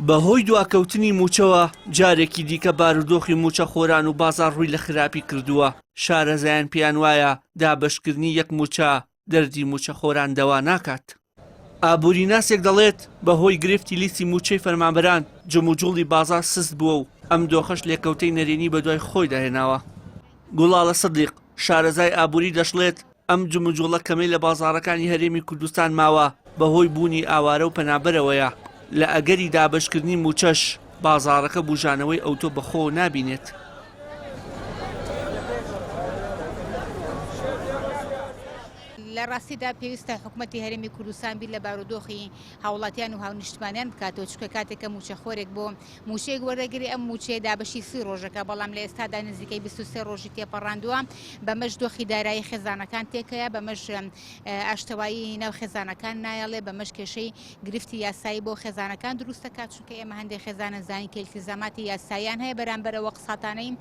بەهۆی دواکەوتنی موچەوە جارێکی دیکە بارودۆخی موچە خۆران و بازار ڕووی لە خراپی کردووە. شارەزایان پێیان وایە دابەشکردنی یەک موچە دەردی موچە خۆران دەوا ناکات. ئابووری ناسێک دەڵێت بەهۆی گرفتی لیستی موچەی فەرمانبەران جموجوڵی بازار سست بووە و ئەم دۆخەش لێکەوتەی نەرێنی بە دوای خۆی داهێناوە. گوڵاڵە سەدیق شارەزای ئابووری دەشڵێت ئەم جموجوڵە کەمەی لە بازاڕەکانی هەرێمی کوردستان ماوە بەهۆی بوونی ئاوارە و پەنابەرەوەیە. لە ئەگەری دابەشکردنی موچەش بازاڕەکە بوژانەوەی ئەوتۆ بەخۆ نابینێت. لە ڕاستیدا پێویستە حکوومەتی هەرێمی کوردستان بیر لە بارودۆخی هاوڵاتیان و هاونیشتمانیان بکاتەوە، چونکە کاتێکە موچەخۆرێک بۆ موچەیەک وەرەگری ئەم موچەیە دابەشی 30 ڕۆژەکە، بەڵام لە ئێستادا نزیکەی 23 ڕۆژی تێپەڕاندووە. بەمەش دۆخی دارایی خێزانەکان تێکەیە، بەمەش ئاشتەوایی ناو خێزانەکان نایەڵێ، بەمەش کێشەی گرفتی یاسایی بۆ خێزانەکان دروست دەکات، چونکە ئێمە هەندێک خێزانە زانی کە التیزاماتی یاساییان هەیە بەرامبەرەوە قساتانەی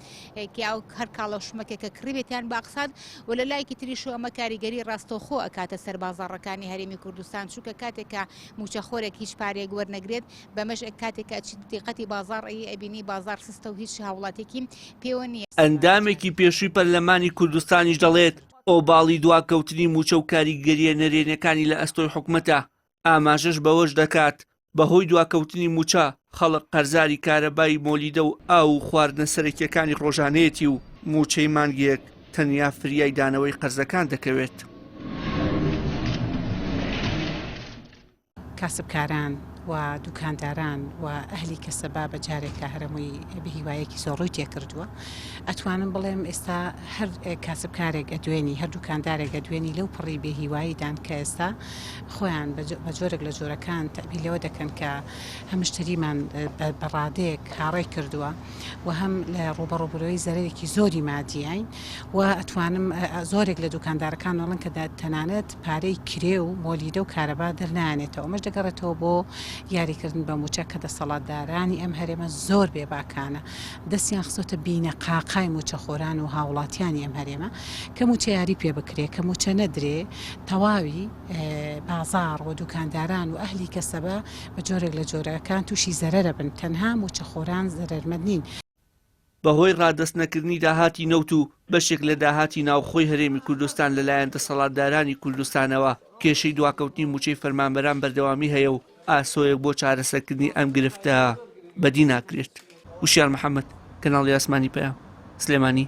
کیاو هەر کاڵە شمەکێکە کڕیبێتیان با قسات، و لە لایەکی تریش ئەمە کاریگەری ڕاستەوخۆ ئەکاتە سەر بازاڕەکانی هەرێمی کوردستان، چونکە کاتێکە موچەخۆرێک هیچ پارێک وەرنەگرێت، بەمەش کاتێکە دیقەتی بازاڕی ئەبینی بازار سستە و هیچ هاوڵاتێکی پێوە نییە. ئەندامێکی پێشووی پەرلەمانی کوردستانیش دەڵێت ئۆباڵی دواکەوتنی موچە و کاریگەریە نەرێنەکانی لە ئەستۆی حکوومەتە. ئاماژەش بەوەش دەکات بەهۆی دواکەوتنی موچە خەڵک قەرزاری کارەبای مۆلیدە و ئاو و خواردنە سەرەکیەکانی ڕۆژانەیەتی و موچەی مانگێک تەنیا فریای دانەوەی قەرزەکان دەکەوێت. کاسبکاران و دوکانداران و ئەهلی کەسەبا بە جارێکە هەرمووی بەهیوایەکی زۆڕووی تێکردووە. ئەتوانم بڵێم ئێستا هەر کاسبکارێک ئەدوێنی هەر دوکاندارێک ئەدوێنی لەو پڕی بێهیواییدان کە ئێستا خۆیان بە جۆرێک لە جۆرەکان تەبیلەوە دەکەن کە هەمشتریمان بەڕادەیەک هاڕێ کردووە و هەم لە ڕوبەڕووبەرەوەی زەرێکی زۆری مادیین، و ئەتوانم زۆرێک لە دوکاندارەکان وڵن کە تەنانەت پارەی کرێ و مۆلیدە و کارەبا دەرنانێتەوە. مەش دەگەڕێتەوە بۆ یاریکردن بە موچە کە دەسەڵاتدارانی ئەم هەرێمە زۆر بێباکانە دەستیان خستۆتە بینە قاقای موچەخۆران و هاوڵاتیانی ئەم هەرێمە کە موچە یاری پێ بکرێ، کە موچە نەدرێ، تەواوی بازار و دوکانداران و ئەهلی کەسەبە بە جۆرێک لە جۆرەکان تووشی زەرەرە بن، تەنها موچەخۆران زەرەرمەند نین. بەهۆی ڕادەستنەکردنی داهاتی نەوت و بەشێک لە داهاتی ناوخۆی هەرێمی کوردستان لەلایەن دەسەڵاتدارانی کوردستانەوە کێشەی دواکەوتنی موچەی فەرمانبەران بەردەوامی هەیە و ئاسۆیەک بۆ چارەسەرکردنی ئەم گرفتە بەدی ناکرێت. وشیار محەممەد، کەناڵی ئاسمانی پەیام، سلێمانی.